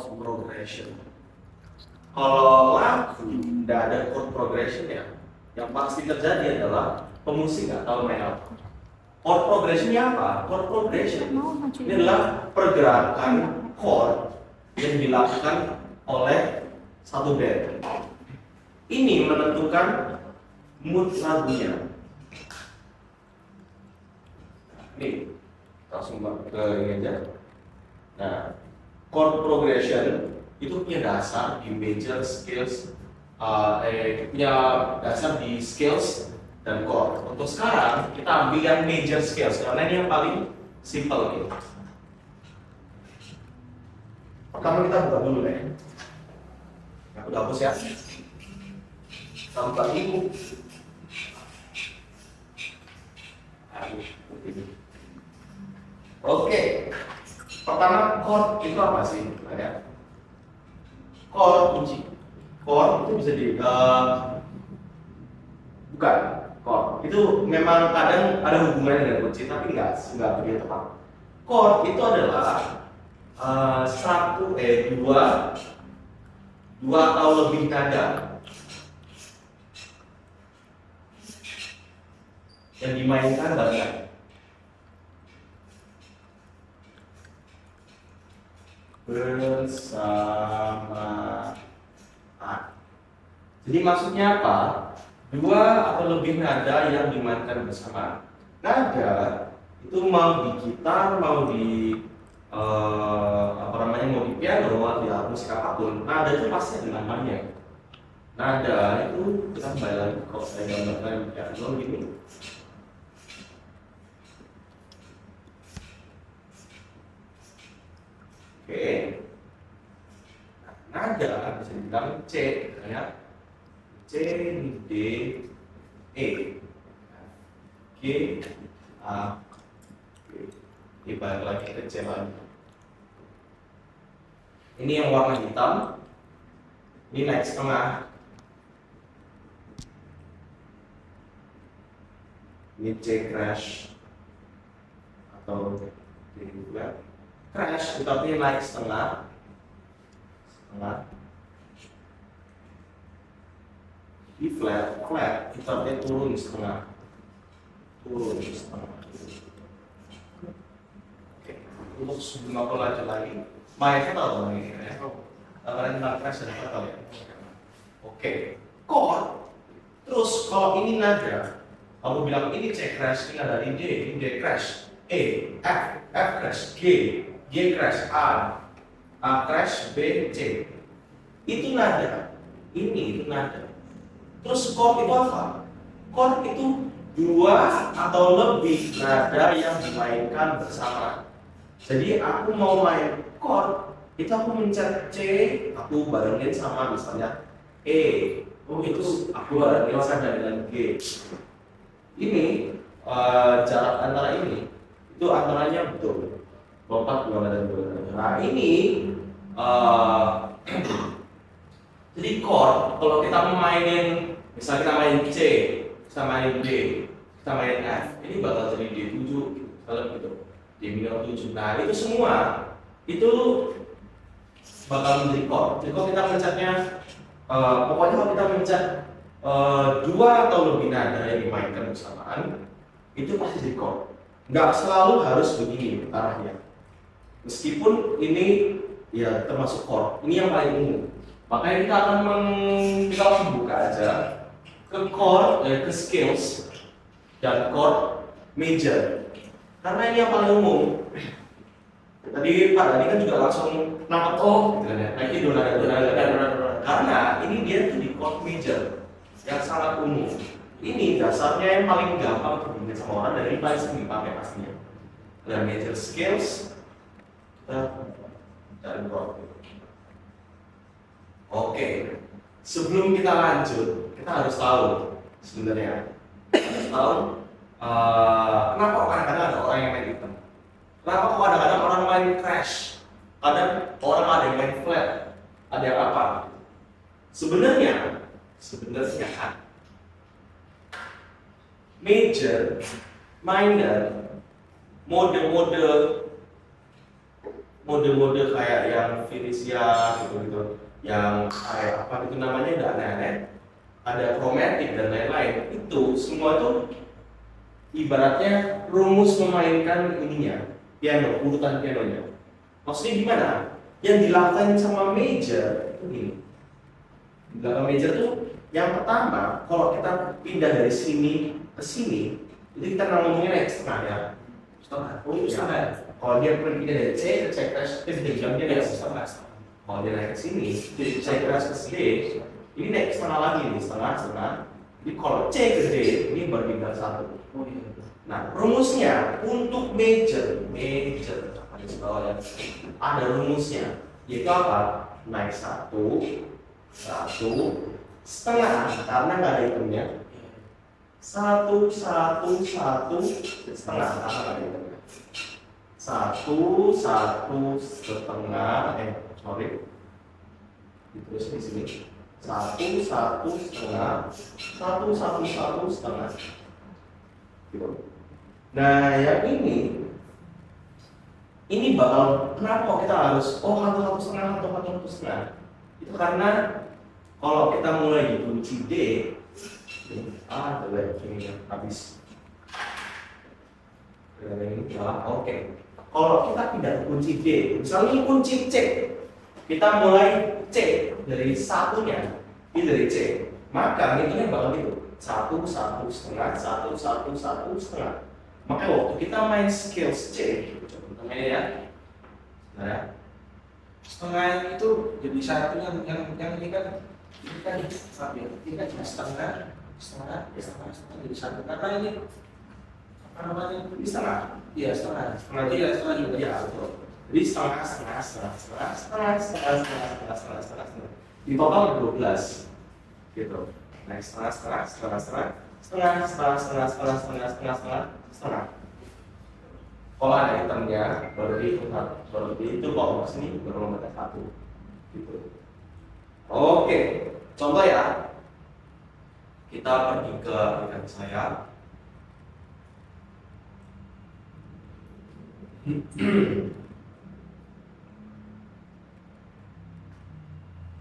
progression. Kalau lagu tidak ada chord progression ya, yang pasti terjadi adalah pemusik nggak tahu main apa. Chord progressionnya apa? Chord progression ini adalah pergerakan chord yang dilakukan oleh satu band. Ini menentukan mood lagunya. Nih, langsung ke ini aja. Nah, chord progression itu punya dasar di major scales, punya dasar di scales dan chord. Untuk sekarang kita ambil yang major scales karena ini yang paling simple gitu. Pertama kita buka dulu ya. Aku udah hapus ya. Kita buka dulu. Oke. Pertama chord itu apa sih? Ya. Chord kunci. Chord itu bisa di bukan chord. Itu memang kadang ada hubungannya dengan kunci tapi enggak begitu tepat. Chord itu adalah dua atau lebih nada yang dimainkan barengan. Bersamaan. Jadi maksudnya apa? Dua atau lebih nada yang dimainkan bersamaan. Nada itu mau di gitar, mau di mau di piano, mau di alat musik apapun, nada itu pasti ada namanya. Nada itu kita kembali lagi kalau saya gambarkan piano gini. Oke. Nada bisa dibilang C, ya. C, D, E, G, A, G. Ini balik lagi ke C lagi. Ini yang warna hitam. Ini naik setengah. Ini C crash atau D juga. Crash itu artinya naik setengah. Di flat itu artinya turun setengah. Oke, untuk sebelum aku lanjut lagi, mainnya tahu dong ini ya. Kalian tentang crash dan apa tahu ya? Oke, chord. Terus kalau ini nada, kamu bilang ini C crash, ini nada di D, ini D crash, E, F crash, G crash, A crash, B, C. Itu nada. Ini itu nada. Terus chord itu apa? Chord itu dua atau lebih nada yang dimainkan bersama. Jadi aku mau main chord, itu aku mencet C, aku barengin sama misalnya E. Oh itu aku barengin sama dengan G. Ini jarak antara ini itu antaranya betul lompat dua nada dua nada. Nah ini jadi chord kalau kita mainin, misalnya kita main C, kita main D, kita main F, ini bakal jadi D7 kalau gitu, D minor 7. Nah itu semua itu bakal menjadi chord. Jadi kalau kita mencetnya, pokoknya kalau kita mencet dua atau lebih nada yang dimainkan bersamaan, itu pasti jadi chord. Nggak selalu harus begini arahnya. Meskipun ini ya termasuk chord, ini yang paling umum. Makanya kita akan kita langsung buka aja ke chord, ke scales dan chord major. Karena ini yang paling umum. Tadi Pak Dani kan juga langsung nangkep gitu kan ya. Nah ini donada. Karena ini dia tuh di chord major yang sangat umum. Ini dasarnya yang paling gampang dihubungin sama orang dan ini paling sering dipakai pastinya. Ada major scales, dan chord. Oke, sebelum kita lanjut, kita harus tahu sebenarnya kenapa kadang-kadang ada orang yang main hitam. Kenapa kok kadang-kadang orang main crash, kadang orang ada yang main flat, ada yang apa? Sebenarnya major, minor, mode mode-mode kayak yang Felicia gitu-gitu, yang kayak apa itu namanya udah aneh-aneh, ada chromatic dan lain-lain, itu semua tuh ibaratnya rumus memainkan ininya, piano, urutan pianonya. Maksudnya gimana? Yang dilakukan sama major itu gini. Di belakang major tuh yang pertama, kalau kita pindah dari sini ke sini, itu kita ngomongin naik setengah ya. Setengah. Oh itu setengah ya. Kalau dia pindah dari C ke C crash, dia naik setengah. Kalau dia naik ke sini, jadi C crash ke D, ini naik setengah lagi nih, setengah. Jadi kalau C ke D, ini baru tinggal satu. Oh iya. Nah, rumusnya untuk major, apa di bawah ya? Ada rumusnya, yaitu apa? Naik satu setengah, karena nggak ada hitungnya. Satu setengah, karena nggak ada hitungnya. Satu setengah, ditulis di sini. Satu setengah, satu setengah. Gitu. Nah, yang ini bakal kenapa kita harus satu setengah? Itu karena kalau kita mulai di kunci D, ini habis. Ini oke. Kalau kita pindah ke kunci D, misalnya ini kunci C, kita mulai C dari satunya, ini dari C, maka hitungnya bakal gitu. Satu setengah. Maka waktu kita main scales C, coba main ya. Nah, setengah itu jadi satu yang ini kan sambil ini kan setengah jadi satu karena ini apa namanya ini setengah. Iya setengah juga Iya betul. Jadi setengah. Di total 12 gitu. Nah, setengah. Kalau ada hitamnya baru dihitung kalau sini baru nomornya 1 gitu. Oke, contoh ya. Kita pergi ke aplikasi saya.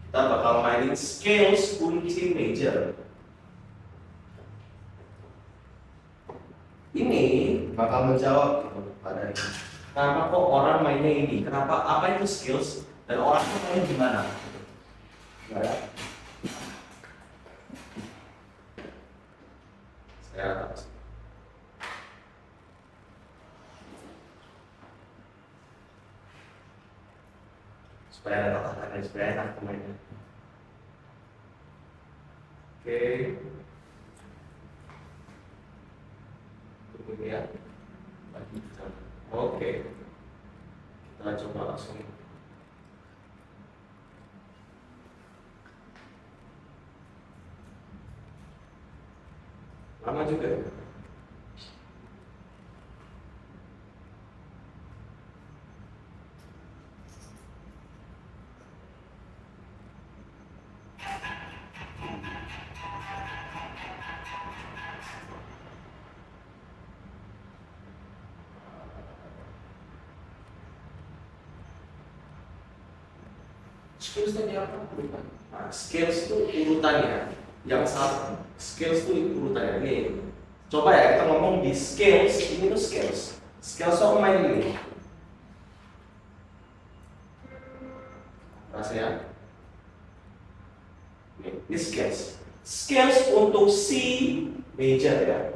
Kita bakal mainin scales kunci major. Ini bakal menjawab gitu pada ini. Kenapa kok orang mainnya ini? Kenapa? Apa itu skills? Dan orang itu mainnya gimana? Nah, ya. Saya supaya ada tatakan supaya enak pemainnya. Oke. Tunggu ya. Oke. Kita coba langsung. Lama juga ya. skills tadi apa? Nah, skills itu urutannya. Yang satu, skills itu urutannya. Ini, coba ya kita ngomong di skills. Ini tuh skills. Skills itu main ini. Rasanya. Ini skills. Skills untuk C major ya.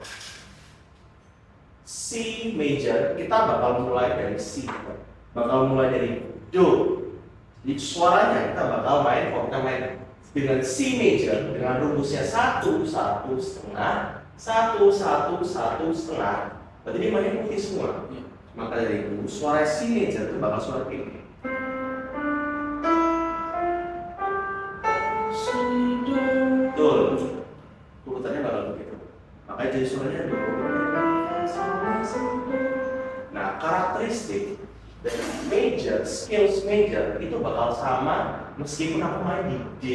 C major kita bakal mulai dari C. Bakal mulai dari Do. Jadi suaranya kita bakal main, kalau kita main dengan C major dengan rumusnya satu setengah, berarti dia mainnya putih semua. Maka dari itu suara C major itu bakal suara ini. Betul, urutannya bakal begitu. Makanya jadi suaranya Do. Nah, karakteristik dari major, skills major itu bakal sama meskipun aku main di D,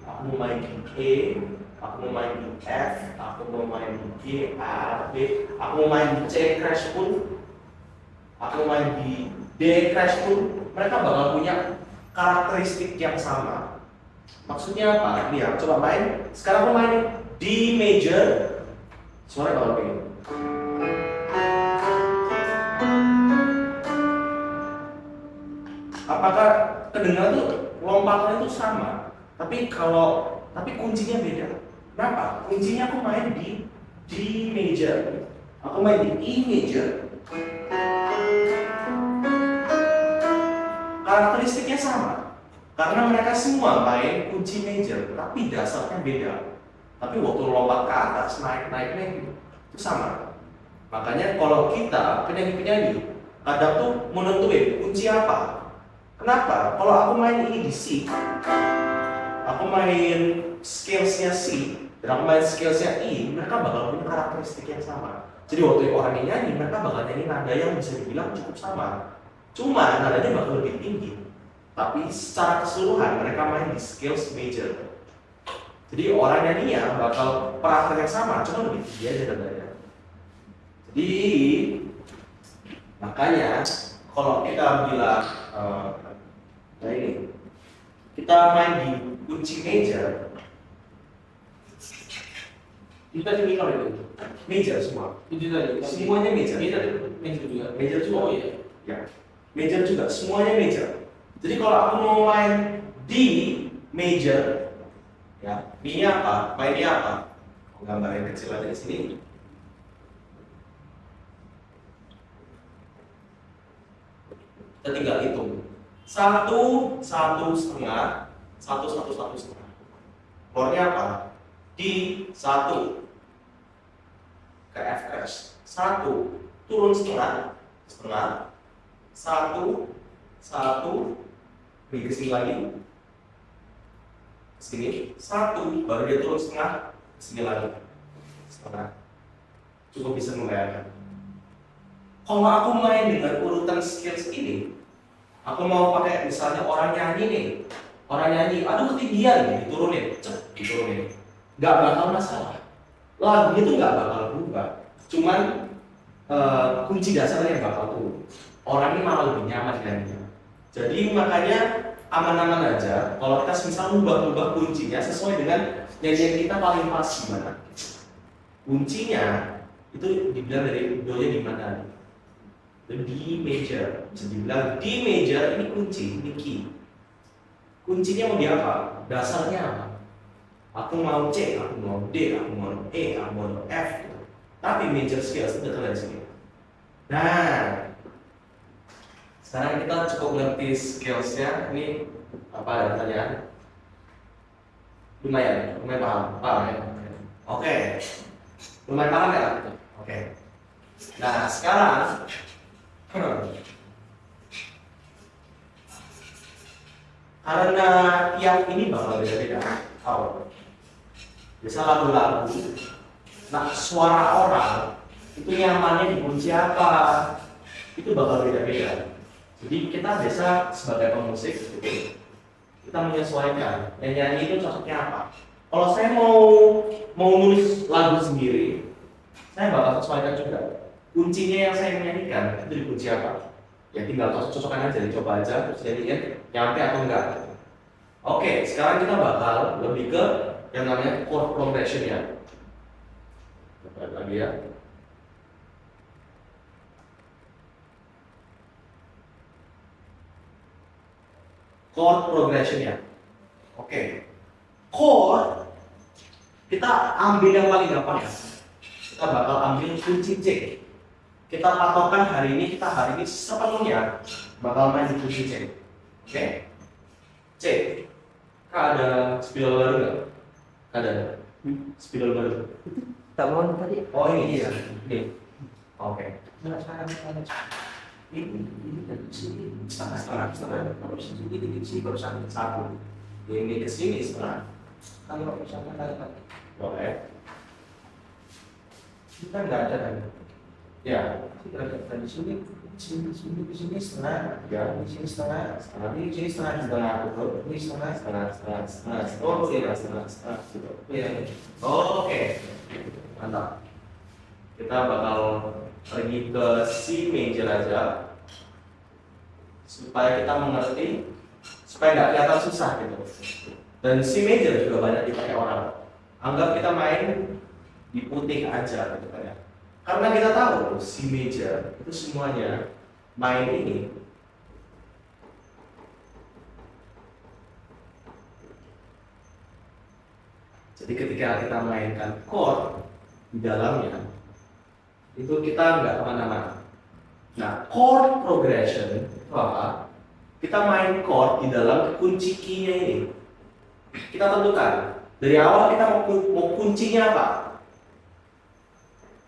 aku mau main di E, aku mau main di F, aku mau main di G, A, B, aku mau main di C crash pun, aku mau main di D crash pun, mereka bakal punya karakteristik yang sama. Maksudnya apa? Lihat, coba main. Sekarang aku main D major, suara bakal begini. Apakah kedengaran tuh lompatannya itu sama? Tapi kuncinya beda. Kenapa? Kuncinya aku main di D major, aku main di E major. Karakteristiknya sama, karena mereka semua main kunci major, tapi dasarnya beda. Tapi waktu lompat ke atas, naik-naiknya itu sama. Makanya kalau kita penyanyi-penyanyi, kadang tuh menentuin kunci apa. Kenapa? Kalau aku main ini di C, aku main scalesnya C, dan aku main scalesnya E, mereka bakal punya karakteristik yang sama. Jadi waktu orang yang nyanyi, mereka bakal nyanyi nada yang bisa dibilang cukup sama. Cuma nadanya bakal lebih tinggi. Tapi secara keseluruhan mereka main di scales major. Jadi orang nyanyinya bakal perasaannya sama, cuma lebih tinggi aja nadanya. Jadi makanya kalau kita bilang nah ini kita main di kunci major, Kita di minor itu. major semua. Itu tadi. Semuanya major. Major juga. Major juga. Oh iya. Ya, major juga, semuanya major. Jadi kalau aku mau main D major, ya, B-nya apa? Mainnya apa? Aku gambar yang kecil aja di sini. Kita tinggal hitung. Satu setengah. Keluarnya apa? D satu ke F crash. Satu turun setengah. Satu ke sini lagi, ke sini, satu baru dia turun setengah, ke sini lagi, setengah. Cukup bisa membayangkan. Kalau aku main dengan urutan scales ini, aku mau pakai misalnya orang nyanyi nih, aduh ketinggian nih, diturunin, nggak bakal masalah. Lagu itu nggak bakal berubah, cuman kunci dasarnya yang bakal turun. Orang ini malah lebih nyaman dengannya. Jadi makanya aman-aman aja kalau kita misal ubah kuncinya sesuai dengan nyanyian kita paling pas gimana. Kuncinya itu dibilang dari donya di mana? D major. Bisa dibilang D major ini kunci, ini key. Kuncinya mau di apa? Dasarnya apa? Aku mau C, aku mau D, aku mau E, aku mau F. Tapi major scales itu datang dari sini. Nah, sekarang kita cukup ngerti scalesnya. Ini apa ada pertanyaan? Lumayan paham ya? Oke. Lumayan paham ya? Oke. Nah sekarang karena tiap ini bakal beda-beda. Biasa lagu-lagu. Nah suara orang itu nyamannya di kunci apa? Itu bakal beda-beda. Jadi kita biasa sebagai pemusik gitu, kita menyesuaikan yang nyanyi itu cocoknya apa. Kalau saya mau nulis lagu sendiri, saya bakal sesuaikan juga. Kuncinya yang saya menyanyikan itu di kunci apa? Ya tinggal cocokkan aja, dicoba aja terus jadinya nyampe atau enggak. Oke, sekarang kita bakal lebih ke yang namanya chord progression ya. Lagi ya. Chord progression ya. Oke. Chord kita ambil yang paling gampang ya. Kita bakal ambil kunci C. Kita patokan hari ini sepenuhnya bakal main di kunci C. Oke. C. Kak ada spidol baru nggak? Ada. Spidol baru. Tak mau tadi. Oh ini iya. Ini. Oke. Ini dari sini setengah harus sini dikit sini baru Satu. Ini ke sini setengah. kalau misalnya kali Boleh. kita nggak ada kan Ya. kita dari sini ke sini setengah Ya. di sini setengah Setengah. di sini setengah juga Setengah betul. ini setengah Setengah. Oh iya setengah. iya Oke. Mantap. Kita bakal pergi ke C major aja. supaya kita mengerti, supaya nggak kelihatan susah gitu. Dan C major juga banyak dipakai orang. Anggap kita main di putih aja gitu kan ya. Karena kita tahu C major itu semuanya main ini. Jadi ketika kita mainkan chord di dalamnya, itu kita nggak kemana-mana. Nah, chord progression itu apa? Kita main chord di dalam kunci key-nya ini. Kita tentukan dari awal kita mau kuncinya apa.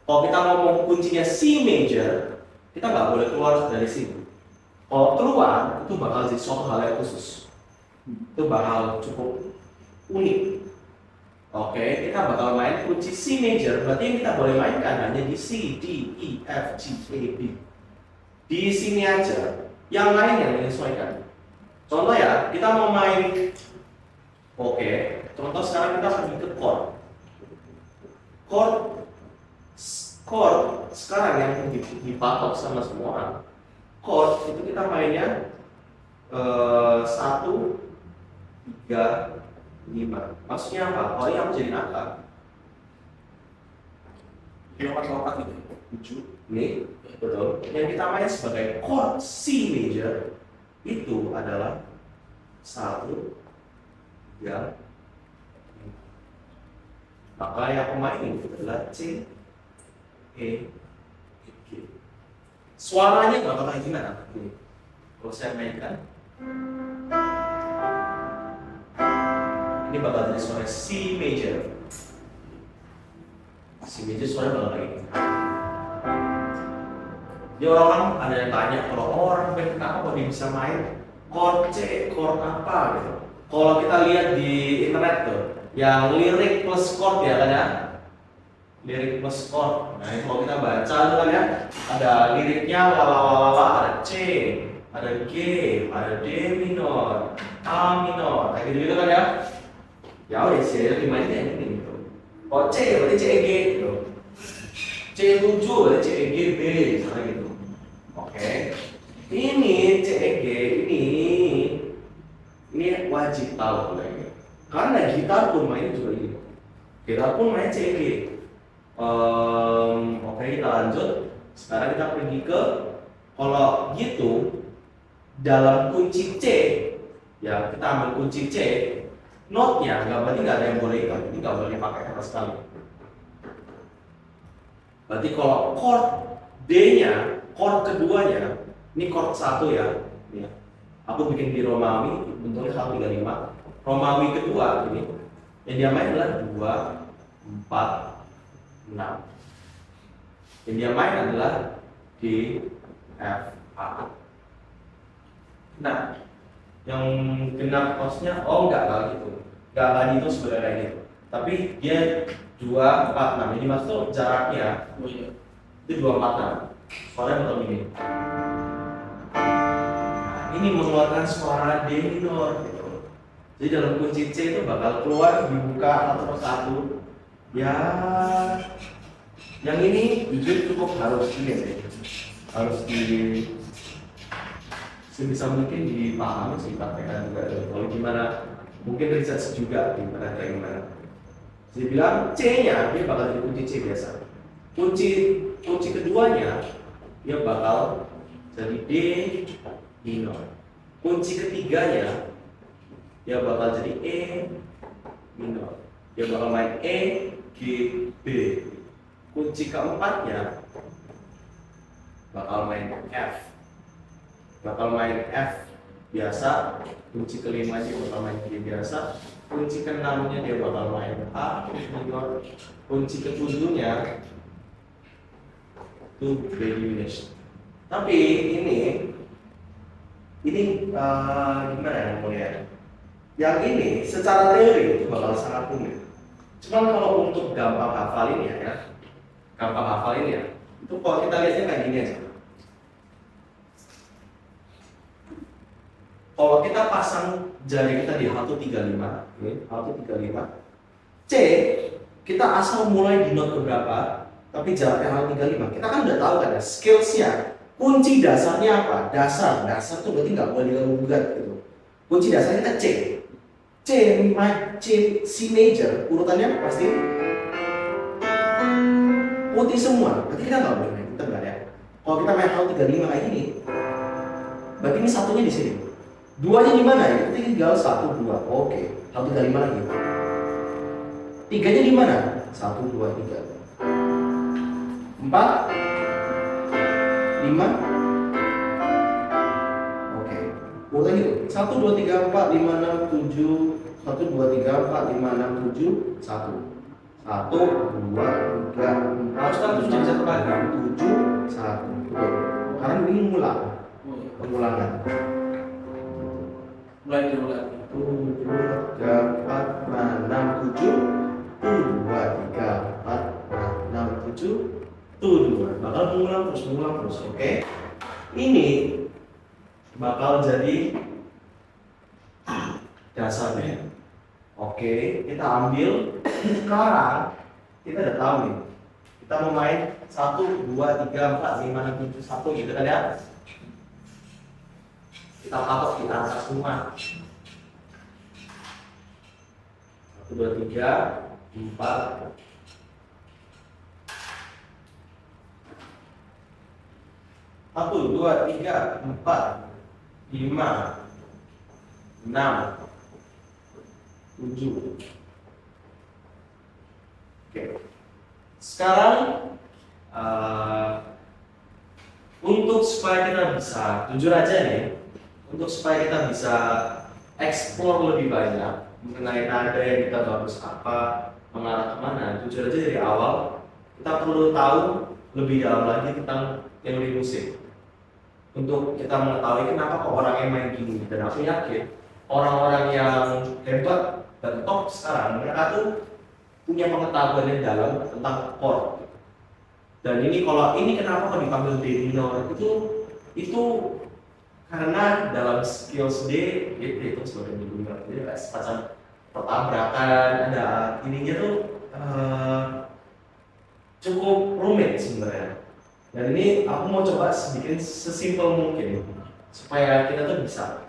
Kalau kita mau kuncinya C major, kita nggak boleh keluar dari sini. Kalau keluar, itu bakal jadi suatu hal yang khusus. Itu bakal cukup unik. Oke, kita bakal main kunci C major, berarti yang kita boleh mainkan hanya di C, D, E, F, G, A, B. Di sini aja, yang lain yang menyesuaikan. Contoh ya, kita mau main, oke, contoh sekarang kita pergi ke chord. Chord sekarang yang dipatok sama semua orang. Chord itu kita mainnya 1, 3, 5. Maksudnya apa? Kalau yang menjadi angka lompat-lompat gitu. 7 ini betul. Yang kita main sebagai chord C major itu adalah 1, 3, 5. Maka yang pemain itu adalah C, E, G. Suaranya bakal kayak gimana? Nih, kalau saya mainkan, ini bakal jadi suara C major. C major suara bakal kayak gini. Jadi orang ada yang tanya, kalau orang kenapa kok dia bisa main chord C, chord apa gitu. Kalau kita lihat di internet tuh, yang lirik plus chord ya kan ya, lirik plus chord. Nah itu kalau kita baca tuh kan ya, ada liriknya lalala, ada C, ada G, ada D minor, A minor, kayak gitu kan ya. Ya udah sih, 5 ini yang ini gitu. Kalau C berarti C E G gitu. C7 berarti C E G B misalnya gitu. Oke. Ini C E G ini wajib tahu kayaknya. Karena gitar pun main juga gitu. Gitar pun main C E G. Oke, kita lanjut. Sekarang kita pergi ke, kalau gitu dalam kunci C, ya kita ambil kunci C, notnya berarti nggak ada yang boleh ikut, ini nggak boleh pakai sama sekali. Berarti kalau chord D-nya, chord keduanya, ini chord 1 ya, ini. Aku bikin di Romawi, bentuknya 135. Romawi kedua ini, yang dia main adalah 2, 4, 6. Yang dia main adalah D, F, A. Nah, yang genap kosnya, enggak gitu. Enggak gitu sebenarnya kayak gitu. Tapi dia 2, 4, 6. Ini maksud jaraknya itu 2, 4, 6. Suaranya betul ini. Nah, ini mengeluarkan suara D minor gitu. Jadi dalam kunci C itu bakal keluar dibuka satu persatu. Ya, yang ini jujur cukup harus ini sih. Harus sebisa mungkin dipahami sih, praktekkan juga. Kalau gimana, mungkin research juga gimana kayak gimana. Saya bilang C-nya dia bakal jadi kunci C biasa. Kunci keduanya dia bakal jadi D minor. Kunci ketiganya dia bakal jadi E minor. Dia bakal main E, G, B. Kunci keempatnya bakal main F. Bakal main F biasa. Kunci kelimanya bakal main G biasa. Kunci keenamnya dia bakal main A minor. Kunci ketujuhnya itu B diminished. Tapi ini gimana ya ngomongnya? Yang ini secara teori itu bakal sangat rumit. Cuman kalau untuk gampang hafalinnya ya, itu kalau kita lihatnya kayak gini aja. Kalau kita pasang jari kita di 135, ini 135, C kita asal mulai di note berapa, tapi jaraknya 135. Kita kan udah tahu kan ya skillsnya. kunci dasarnya apa? Dasar tuh berarti nggak boleh diganggu gugat gitu. Kunci dasarnya kita C. C major urutannya pasti putih semua. Berarti kita nggak boleh main hitam kan ya? Kalau kita main hal 35 kayak gini, berarti ini satunya di sini. Duanya di mana ya? Kita tinggal 1, 2. Oke, hal 35 lagi. Tiganya di mana? 1, 2, 3. 4, 5. Oke. Urutan gitu. 1, 2, 3, 4, 5, 6, 7. 1, 2, 3, 4, 5, 6, 7. 1. 1, 2, 3, 4. Harus kan terus jadi satu kali. 7, 1. Betul. Karena ini ngulang. Pengulangan. Mulai dulu lagi. 1, 2, 3, 4, 5, 6, 7. 1, 2, 3, 4, 5, 6, 7. 2. Bakal mengulang terus. Oke. Ini bakal jadi dasarnya. Oke, kita ambil. Sekarang kita udah tahu nih. Kita mau main 1, 2, 3, 4, 5, 6, 7, 1 gitu kan ya. Kita patok di atas semua. 1, 2, 3, 4. 1, 2, 3, 4, 5, 6, 7. Oke. Sekarang untuk supaya kita bisa, jujur aja nih, untuk supaya kita bisa explore lebih banyak mengenai nada yang kita bagus apa, mengarah kemana, jujur aja dari awal kita perlu tahu lebih dalam lagi tentang teori musik untuk kita mengetahui kenapa kok orang yang main gini. Dan aku yakin orang-orang yang hebat dan top sekarang mereka tuh punya pengetahuan yang dalam tentang chord. Dan ini kalau ini kenapa kok dipanggil D minor itu karena dalam skills D itu sebagai D minor, jadi kayak semacam pertabrakan, ada ininya tuh cukup rumit sebenarnya. Dan ini aku mau coba sedikit sesimpel mungkin supaya kita tuh bisa.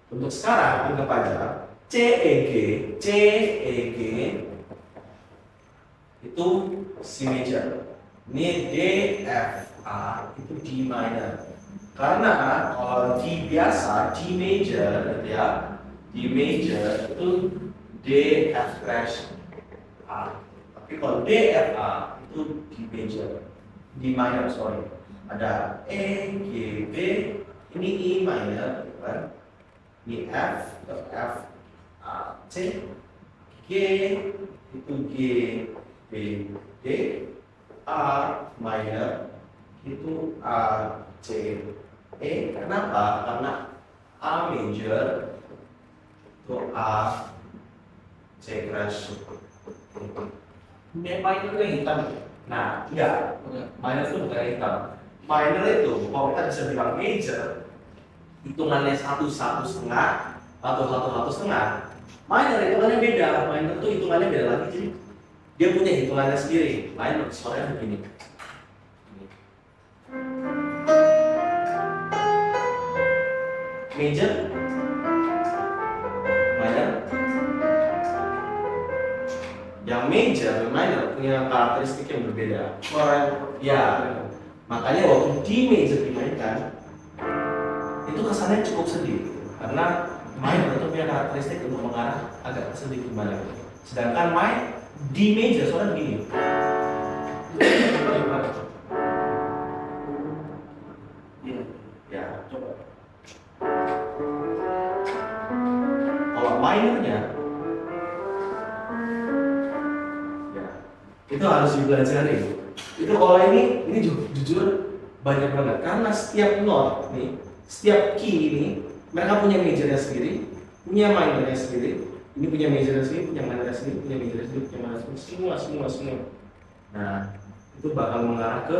Untuk sekarang anggap aja C E G itu C major. Ini D F A itu D minor. Karena kalau D biasa D major gitu ya. D major itu D F crash A. Tapi kalau D F A itu D major. D minor, sorry. Ada E, G, B, ini E minor, kan? Ini F, A, C, G, itu G, B, D, A minor, itu A, C, E. Kenapa? Karena A major, itu A, C crash. Ini minor yang hitam. Nah, enggak. Minor itu bukan hitam. Minor itu, kalau kita bisa bilang major, hitungannya 1,5 atau 1,5. Minor hitungannya beda. Minor itu hitungannya beda lagi. Jadi dia punya hitungannya sendiri. Minor suaranya begini. Major, minor. Yang major dan minor punya karakteristik yang berbeda. Ya, makanya waktu D major dimainkan itu kesannya cukup sedih karena minor itu punya karakteristik untuk mengarah agak sedih gimana. Sedangkan D major soalnya begini. Ya, coba. Kalau minornya itu harus dipelajari. Itu kalau ini jujur banyak banget karena setiap note nih, setiap key ini mereka punya majornya sendiri, punya minornya sendiri, ini punya majornya sendiri, punya minornya sendiri, punya majornya sendiri, punya minornya sendiri, semua. Nah, itu bakal mengarah ke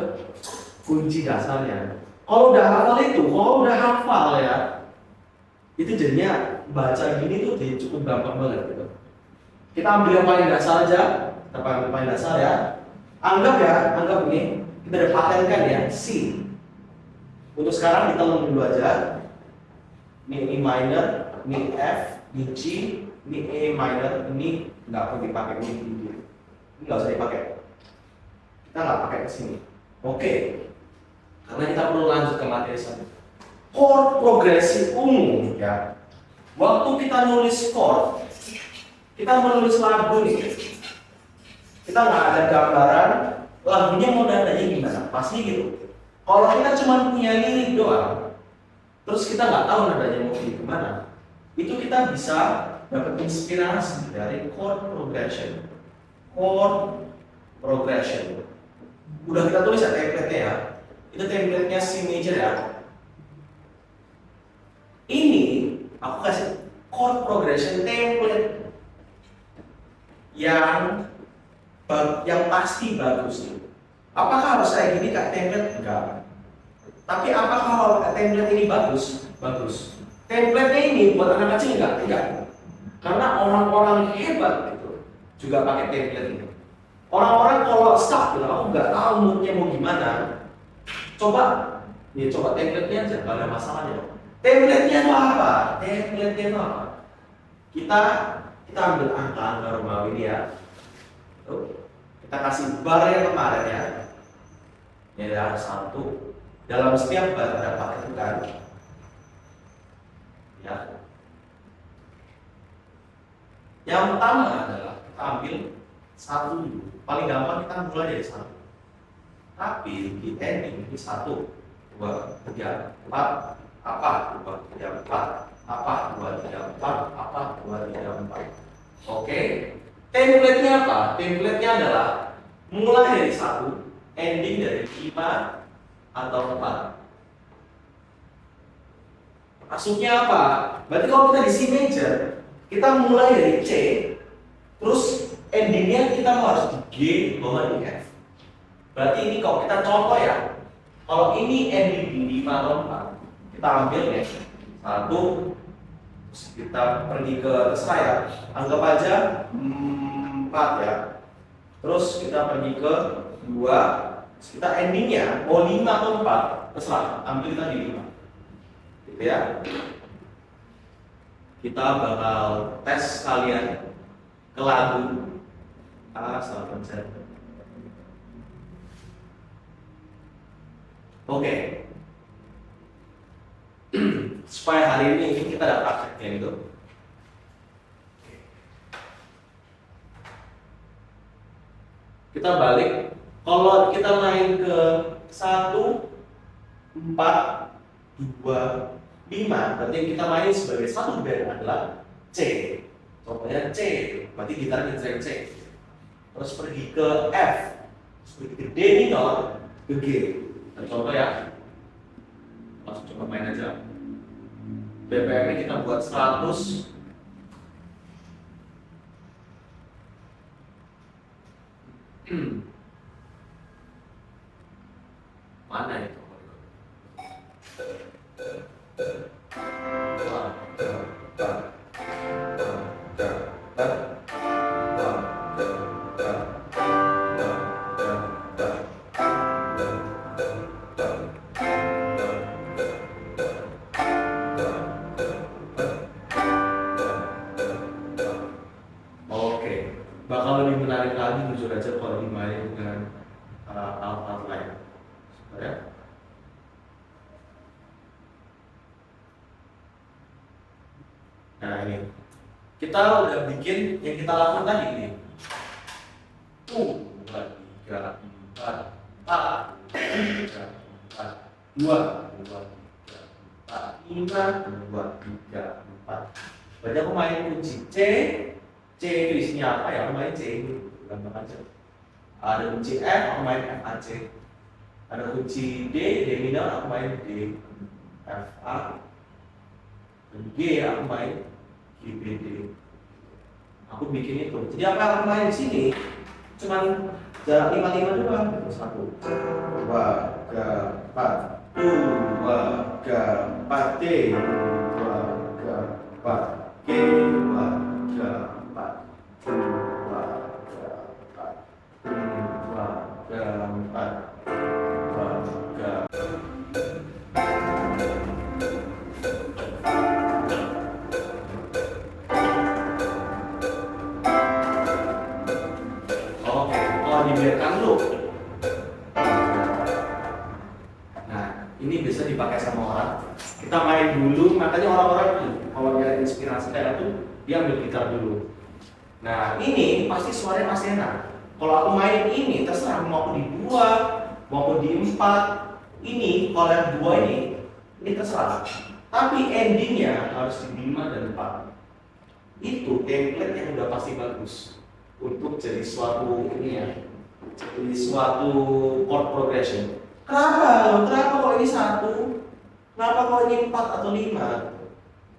kunci dasarnya. Kalau udah hafal ya, itu jadinya baca gini tuh jadi cukup gampang banget gitu. Kita ambil yang paling dasar aja. Kita paling dasar ya. Anggap ini kita udah patenkan ya C. Untuk sekarang ditelan dulu aja. Ini E minor, ini F, ini G, ini E minor, ini nggak perlu dipakai ini nggak usah dipakai. Kita nggak pakai ke sini. Oke. Karena kita perlu lanjut ke materi selanjutnya. Chord progresif umum ya. Waktu kita nulis chord, kita menulis lagu nih. Kita nggak ada gambaran lagunya mau nadanya gimana, pasti gitu. Kalau kita cuma punya lirik doang, terus kita nggak tahu nadanya mau gimana, itu kita bisa dapat inspirasi dari chord progression. Chord progression. Udah kita tulis ya template-nya ya. Itu template-nya C major ya. Ini aku kasih chord progression template yang pasti bagus nih. Apakah harus kayak gini kayak template? Enggak. Tapi apakah kalau template ini bagus? Bagus. Template-nya ini buat anak kecil enggak? Enggak. Karena orang-orang hebat gitu juga pakai template ini. Orang-orang kalau stuck gitu, aku nggak tahu moodnya mau gimana. Coba template-nya aja, nggak ada masalahnya. Template-nya itu apa? Template-nya itu apa? Kita ambil angka normal ini ya. Tuh. Kita kasih bar yang kemarin ya. Ini ada 1. Dalam setiap bar ada paket kan. Ya. Yang pertama adalah kita ambil 1 dulu. Paling gampang kita mulai dari 1. Tapi di ending ini 1, 2, 3, 4. Apa? 2, 3, 4. Apa? 2, 3, 4. Apa? 2, 3, 4. Oke. Template-nya apa? Template-nya adalah mulai dari 1, ending dari 5 atau 4. Maksudnya apa? Berarti kalau kita di C major, kita mulai dari C, terus endingnya kita harus di G, bawah di F. Berarti ini kalau kita contoh ya, kalau ini ending di 5 atau 4, kita ambil ya 1, terus kita pergi ke terserah ya, anggap aja 4 ya. Terus kita pergi ke 2, kita endingnya mau 5 atau 4, terserah, ambil kita di 5. Gitu ya. Kita bakal tes kalian ke lagu. Salah pencet. Oke. Supaya hari ini kita ada prakteknya itu. Kita balik. Kalau kita main ke 1, 4, 2, 5, berarti yang kita main sebagai satu band adalah C. Contohnya C, berarti gitarnya jreng C. Terus pergi ke F, terus pergi ke D minor, ke G. Dan contoh ya, langsung coba main aja. BPM-nya kita buat 100. Mana itu? Oke, bakal lebih menarik lagi jujur aja kalau dimainin dengan alat-alat lain. Ya. Nah ini, kita udah bikin yang kita lakukan tadi ini. 2, 3, 4, 2, 3, 4, 5, 2, 3, 4. Berarti aku main kunci C. C itu isinya apa ya? Aku main C itu, gampang aja. Ada kunci F, aku main F A C. Ada kunci D minor, aku main D F A. Dan G aku main G B D. Aku bikin itu. Jadi apa aku main di sini? Cuman jarak 5 doang. 1, 2, 3, 4. 2, 3, 4 D. 2, 3, 4 G. 2, 3, 4. 2, 3, 4. 2, 3, 4. 2, 3. dibiarkan dulu. Nah, ini bisa dipakai sama orang. Kita main dulu, makanya orang-orang tuh kalau nyari inspirasi kayak itu dia ambil gitar dulu. Nah, ini pasti suaranya pasti enak. Kalau aku main ini terserah mau aku di 2, mau aku di 4. Ini kalau yang 2 ini terserah. Tapi endingnya harus di 5 dan 4. Itu template yang udah pasti bagus untuk jadi suatu ini ya, jadi suatu chord progression. Kenapa? Kenapa kalau ini 1? Kenapa kalau ini 4 atau 5?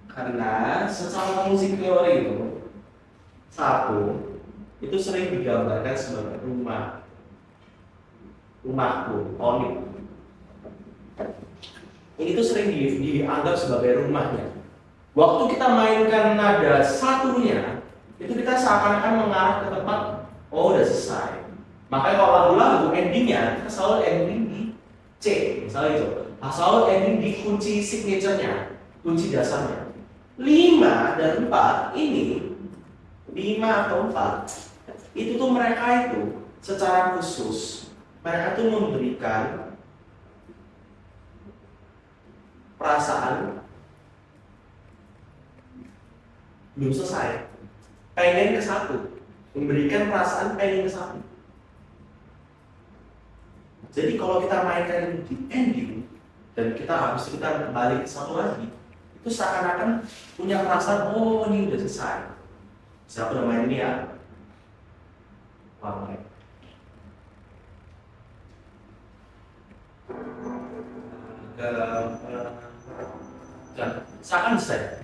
Karena secara musik teori itu 1 itu sering digambarkan sebagai rumah, rumahku, tonik. Ini tuh sering dianggap sebagai rumahnya. Waktu kita mainkan nada satunya, itu kita seakan-akan mengarah ke tempat, oh udah selesai. Makanya kalau lagu-lagu endingnya, kita selalu ending di C, misalnya itu. Selalu ending di kunci signature-nya, kunci dasarnya. 5 dan 4 ini, 5 atau 4, itu tuh mereka itu secara khusus, mereka tuh memberikan perasaan belum selesai, pengen ke 1, memberikan perasaan pengen ke 1. Jadi kalau kita mainkan di ending dan habis kita balik ke 1 lagi, itu seakan-akan punya perasaan, oh ini udah selesai. Siapa udah main ini ya? Main. Seakan selesai.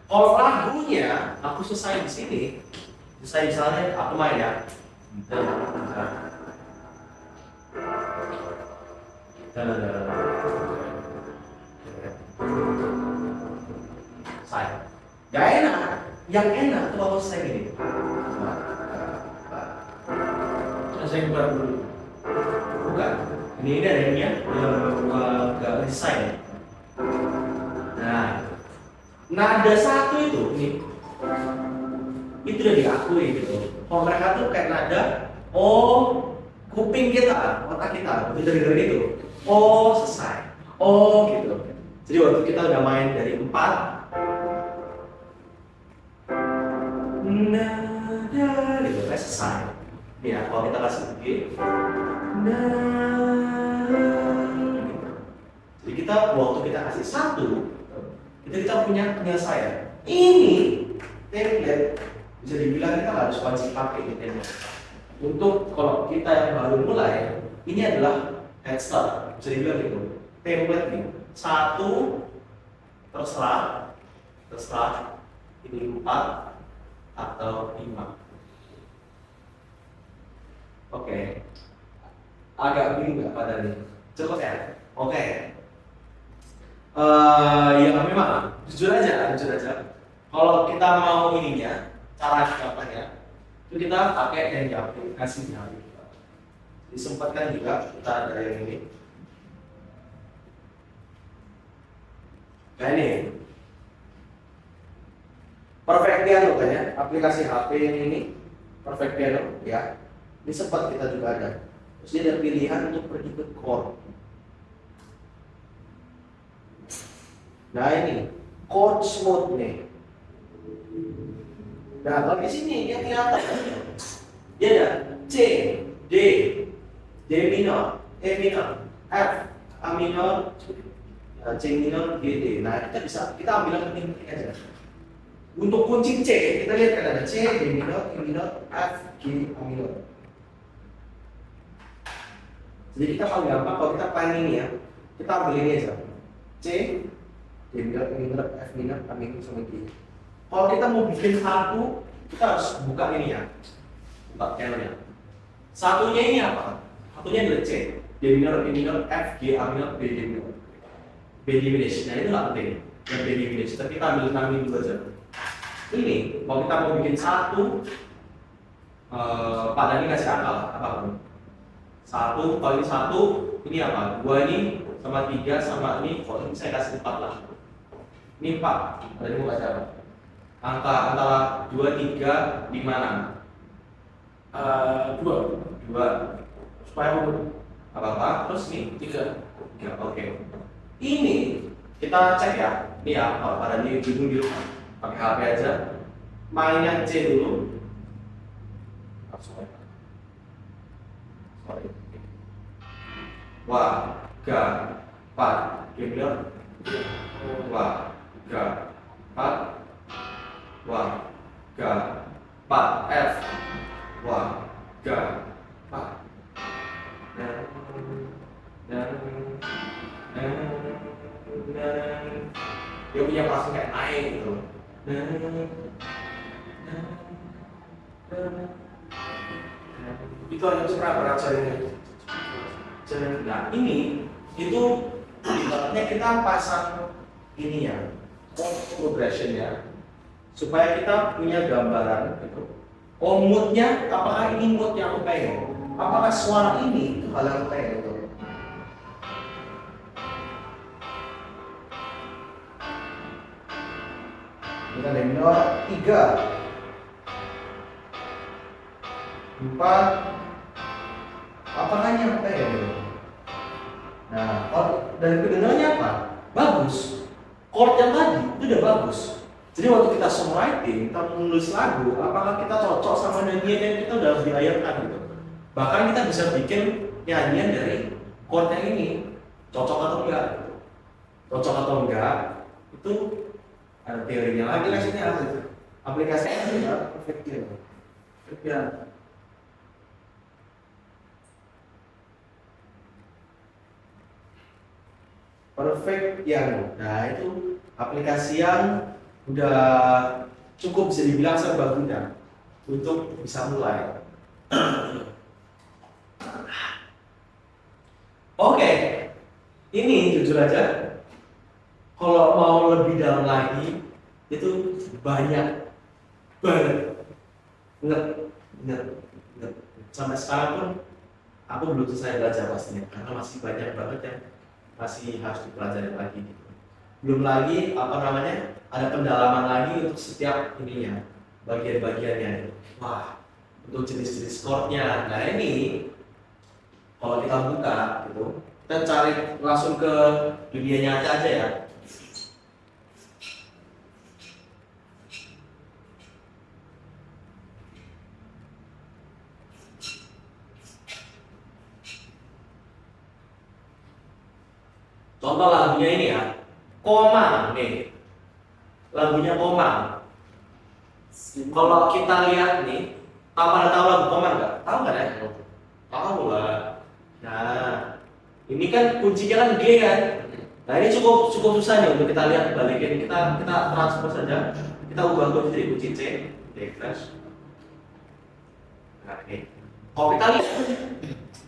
Kalau lagunya aku selesai di sini, selesai misalnya aku main ya. Selesai. Gak enak. Yang enak tuh aku selesai gini. Selesai baru dulu. Bukan. Ini ada yang gak desain. Nah, nada 1 itu nih, itu udah diakui gitu. Kalau mereka tuh kayak nada, oh kuping kita, otak kita, itu dari itu. Oh selesai. Oh gitu. Jadi waktu kita udah main dari 4, nada gitu, kayak selesai. Ya kalau kita kasih G, jadi kita waktu kita kasih 1, itu kita punya penyelesaian. Ini template bisa dibilang kita harus wajib pakai ini template. Untuk kalau kita yang baru mulai, ini adalah head start. Bisa dibilang gitu. Template ini 1 terserah ini 4 atau 5. Oke. Agak bingung nggak pada ini? Cukup ya? Oke. Ya memang jujur aja. Kalau kita mau ininya, cara gampangnya, itu kita pakai yang di aplikasinya. Disempatkan juga kita ada yang ini. Nah ini, Perfect Piano kan ya, aplikasi HP yang ini, Perfect Piano ya. Ini sempat kita juga ada. Terus dia ada pilihan untuk pergi ke chord. Nah ini chord smooth nih. Nah kalau di sini dia kelihatan, dia ada C, D, D minor, E minor, F, A minor, C minor, G, D. Nah kita ambil yang penting aja. Untuk kunci C kita lihat kan ada C, D minor, E minor, F, G, A minor. Jadi kita paling gampang kalau kita main ini ya, kita ambil ini aja. C, D minor, E minor, F minor, A minor sama G. Kalau kita mau bikin 1, kita harus buka ini ya, buka channelnya. Satunya ini apa? Satunya adalah C, D minor, E minor, F, G, A minor, B, D minor, B diminished. Nah itu nggak penting, yang B diminished. Tapi kita ambil dulu aja. Ini, kalau kita mau bikin 1, Pak Dani kasih angka apapun. 1, kalau ini 1, ini apa? 2 ini sama 3 sama ini, kalau ini saya kasih 4 lah. Ini 4, ada mau kasih apa? Angka antara 2, 3, 5, 6. Dua. dua, Supaya aku apa terus nih tiga. ya, oke. Ini kita cek ya. Ini ya, kalau pada di bingung di rumah, pakai HP aja. Main yang C dulu. Sorry. Wah, ga, pat, gimana? Wah, ga, pat, wah, ga, pat, F, wah, ga, pat. Dia punya langsung kayak naik gitu. Itu hanya berat saja ini. Nah ini itu ibaratnya kita pasang ini ya, progression ya, supaya kita punya gambaran gitu. Oh moodnya, apakah ini mood yang aku pengen? Apakah suara ini itu hal yang aku pengen gitu. Kita ada minor 3 4, apakah ini yang aku pengen gitu. Nah, dari kedengarannya apa? Bagus. Chord yang tadi itu udah bagus. Jadi waktu kita songwriting, kita menulis lagu, apakah kita cocok sama nyanyian yang kita udah dilayarkan gitu. Bahkan kita bisa bikin nyanyian dari chord yang ini, cocok atau enggak gitu. Cocok atau enggak itu ada teorinya lagi. Aplikasinya apa itu? Aplikasinya adalah Perfect Piano. Perfect Piano. Perfect Piano. Nah itu aplikasi yang udah cukup bisa dibilang serbaguna untuk bisa mulai. Oke, ini jujur aja, kalau mau lebih dalam lagi itu banyak banget, nget. Sampai sekarang pun aku belum selesai belajar pastinya, karena masih banyak banget yang masih harus dipelajari lagi. Gitu. Belum lagi apa namanya, ada pendalaman lagi untuk setiap ininya, bagian-bagiannya. Wah, untuk jenis-jenis chordnya. Nah ini kalau kita buka gitu, kita cari langsung ke dunia nyata aja ya. Contoh lagunya ini ya, Komang nih, lagunya Komang. Kalau kita lihat nih, pada tahu lagu Komang nggak? Tahu nggak ya? Tahu lah. Nah, ini kan kuncinya kan G kan. Nah ini cukup susah nih untuk kita lihat balikin. Kita transfer saja. Kita ubah kunci jadi kunci C, D flash. Nah ini. Kalau kita lihat,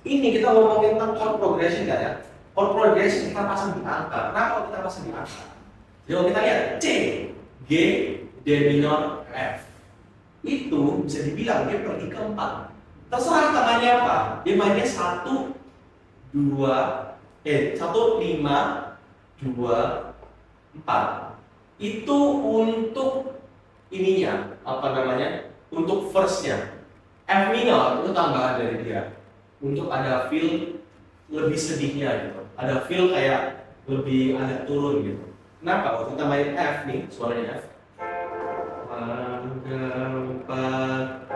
ini kita ngomongin tentang chord progression nggak ya? Chord progression kita pasang di angka. Kenapa kalau kita pasang di angka? Jadi kalau kita lihat C, G, D minor, F, itu bisa dibilang dia pergi ke 4. Terserah tangannya apa. Dia mainnya 1, 5, 2, 4. Itu untuk ininya, apa namanya? Untuk verse-nya. F minor itu tambahan dari dia. Untuk ada feel lebih sedihnya gitu. Ada feel kayak lebih agak turun gitu. Kenapa? Waktu kita main F nih, suaranya F. 1, 2, 4.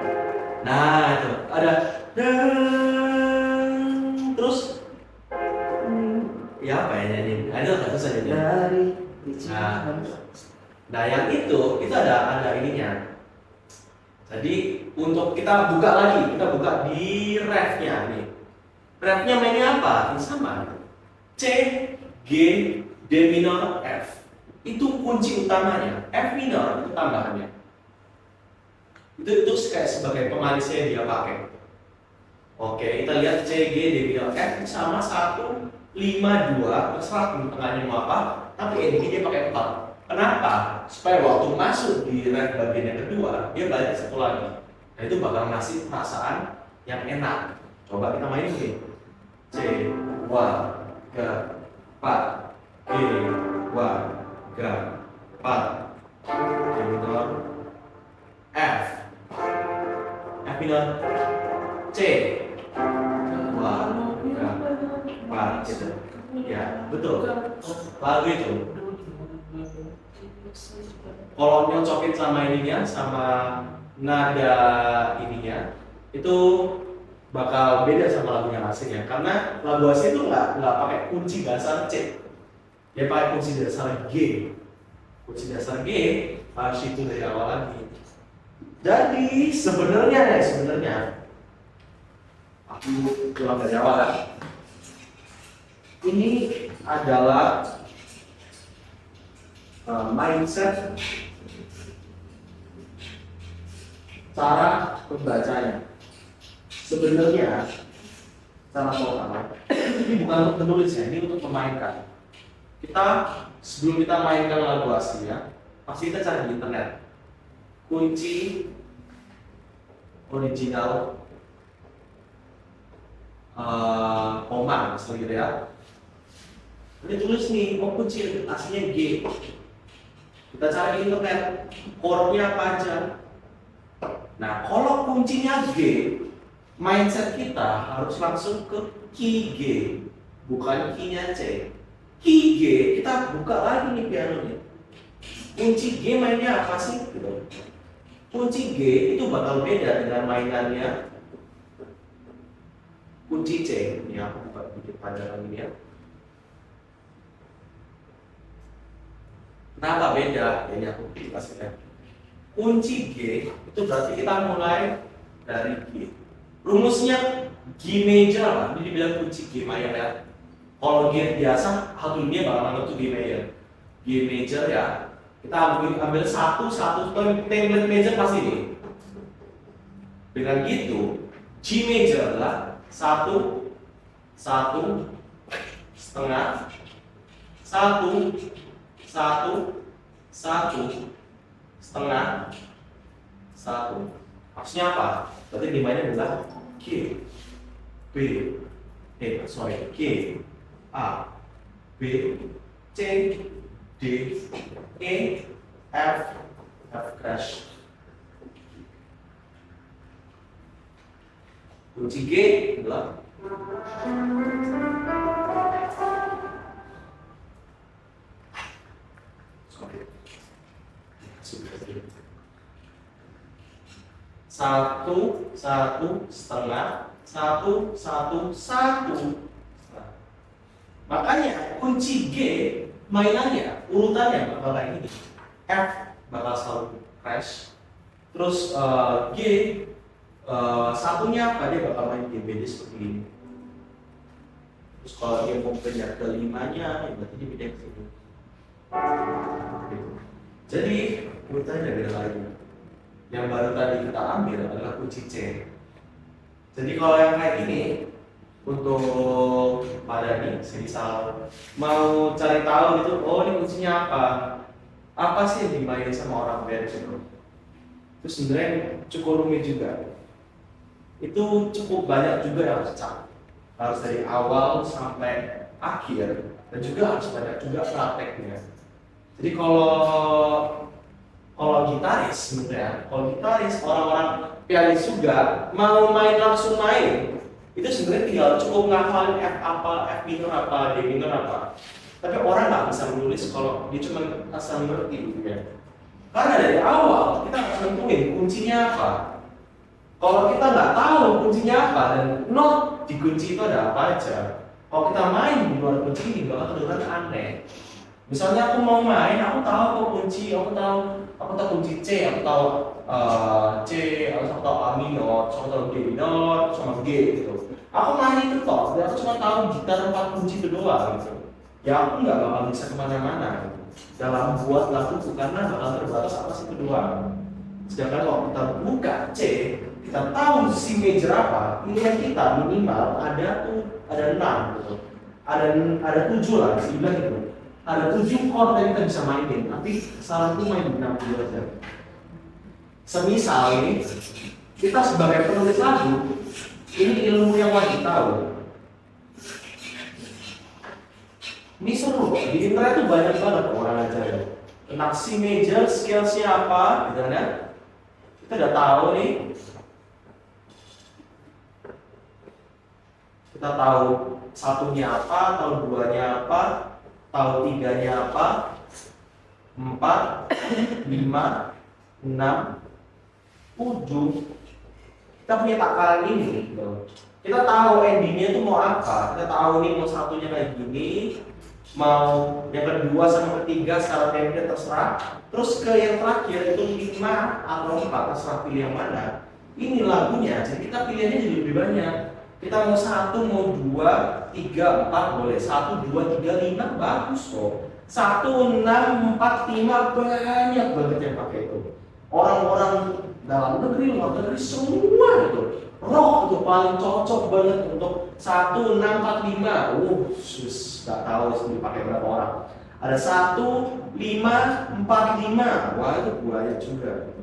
Nah itu ada dan terus ya apa ya nyanyi? Ada nggak susah nyanyi? Nah yang itu ada ininya. Jadi untuk kita buka lagi, kita buka di refnya nih. Refnya mainnya apa? Ini sama. C, G, D minor, F. Itu kunci utamanya. F minor itu tambahannya. Itu kayak sebagai pemanisnya yang dia pakai. Oke, kita lihat C, G, D minor, F sama 1, 5, 2. Terserah di tengahnya mau apa. Tapi ini dia pakai 4. Kenapa? Supaya waktu masuk di ref bagian yang kedua, dia balik satu lagi. Nah itu bakal ngasih perasaan yang enak. Coba kita mainin nih. C, wa, ga, pa, G, wa, ga, pa, D minor, F. F minor C. Wah, ya, wah, gitu. Ya, betul. Lagu itu. Kalau nyocokin sama ininya, sama nada ininya, itu bakal beda sama lagu yang aslinya. Karena lagu asli itu nggak pakai kunci dasar C, dia pakai kunci dasar G. Kunci dasar G harus itu dari awal lagi. Jadi sebenarnya aku ulang dari awal kan. Ini adalah mindset cara membacanya. Sebenarnya cara pertama ini bukan untuk menulis ya, ini untuk memainkan. Kita sebelum kita mainkan lagu aslinya, pasti kita cari di internet kunci original koma misalnya gitu ya. Ini tulis nih, oh kunci aslinya G. Kita cari di internet chordnya apa aja. Nah, kalau kuncinya G, mindset kita harus langsung ke key G, bukan key-nya C. Key G, kita buka lagi nih pianonya. Kunci G mainnya apa sih? Gitu. Kunci G itu bakal beda dengan mainannya kunci C. Ini aku buka bikin pandangan ini ya. Kenapa beda? Ini aku kasihkan. Kunci G itu berarti kita mulai dari G. Rumusnya G major lah. Ini dibilang kunci G major ya. Kalau G biasa, hal dunia bakal nganggap itu G major. G major ya. Kita ambil satu template major pasti ini. Dengan gitu, G major adalah satu setengah, satu setengah, satu. Maksudnya apa? Berarti dimana adalah G, G, A, B, C, D, E, F crash. Kunci G adalah satu setengah, satu. Makanya kunci G mainannya urutannya bakal kayak gini. F bakal selalu crash. Terus G satunya apa, dia bakal main G beda seperti ini. Terus kalau dia mau pindah ke limanya, ya berarti dia pindah ke sini. Jadi urutannya beda lagi. Yang baru tadi kita ambil adalah kunci C. Jadi kalau yang kayak gini, untuk pada nih, misal mau cari tahu gitu, oh ini kuncinya apa? Apa sih yang dimainin sama orang band itu? Itu sebenarnya cukup rumit juga. Itu cukup banyak juga yang harus cari. Harus dari awal sampai akhir, dan juga harus banyak juga prakteknya. Jadi kalau gitaris sebenarnya, orang-orang pianis juga mau main langsung main, itu sebenarnya tinggal cukup ngafalin F apa, F minor apa, D minor apa. Tapi orang nggak bisa menulis kalau dia cuma asal ngerti gitu ya. Karena dari awal kita harus nentuin kuncinya apa. Kalau kita nggak tahu kuncinya apa dan not di kunci itu ada apa aja, kalau kita main di luar kunci ini bakal kedengeran aneh. Misalnya aku mau main, aku tahu kok kunci, aku tahu kunci C, aku tahu C, aku tahu A minor, aku tahu D minor, sama G gitu. Aku main itu toh, dan aku cuma tahu gitar 4 kunci itu doang gitu. Ya aku nggak bakal bisa kemana-mana gitu dalam buat lagu karena bakal terbatas atas itu doang. Sedangkan kalau kita buka C, kita tahu C major apa, nilai kita minimal ada 6 gitu. Ada 7 lah, 9 gitu. Ada 7 chord yang kita bisa mainin, tapi saranku main 6 dulu aja. Semisal ini, kita sebagai penulis lagu, ini ilmu yang wajib tahu. Ini seru kok, di internet tuh banyak banget orang ajarin tentang C major, scale-nya apa, gitu kan ya. Kita udah tahu nih. Kita tahu satunya apa, tahu duanya apa, tahu tiganya apa, 4, 5, 6, 7. Kita punya takaran ini gitu. Kita tahu endingnya itu mau apa. Kita tahu nih mau satunya kayak gini, mau yang kedua sama ketiga secara template terserah. Terus ke yang terakhir itu 5 atau 4 terserah pilih yang mana. Ini lagunya, jadi kita pilihannya jadi lebih banyak. Kita mau 1, mau 2, 3, 4 boleh. 1, 2, 3, 5 bagus kok. 1, 6, 4, 5 banyak banget yang pakai itu. Orang-orang dalam negeri, luar negeri semua itu. Rock itu paling cocok banget untuk 1, 6, 4, 5. Sus, nggak tahu sih dipakai berapa orang. Ada 1, 5, 4, 5. Wah itu banyak juga.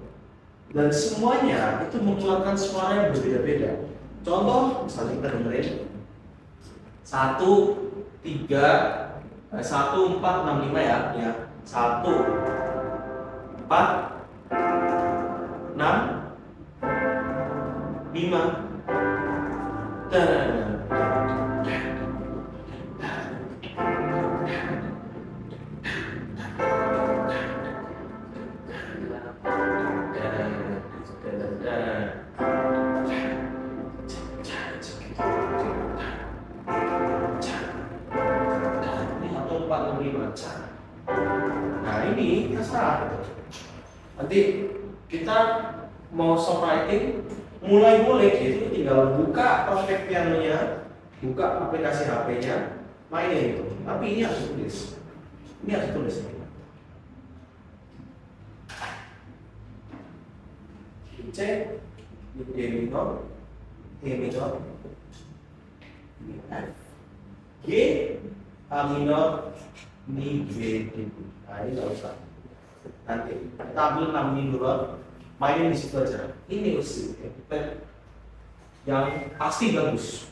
Dan semuanya itu mengeluarkan suara yang berbeda-beda. Contoh, misalnya kita dengerin 1, 3, 1, 4, 6, 5 ya. 1, 4, 6, 5. Nah ini terserah. Nanti kita mau songwriting mulai boleh gitu, tinggal buka prospek pianonya, buka aplikasi HP-nya, mainin gitu. Tapi ini harus tulis. Ini harus tulis. C, D minor, E minor, F, G, A minor, ini G, D. Nah ini nggak usah. Nanti kita ambil 6 ini dulu, mainin di situ aja. Ini usil yang pasti bagus.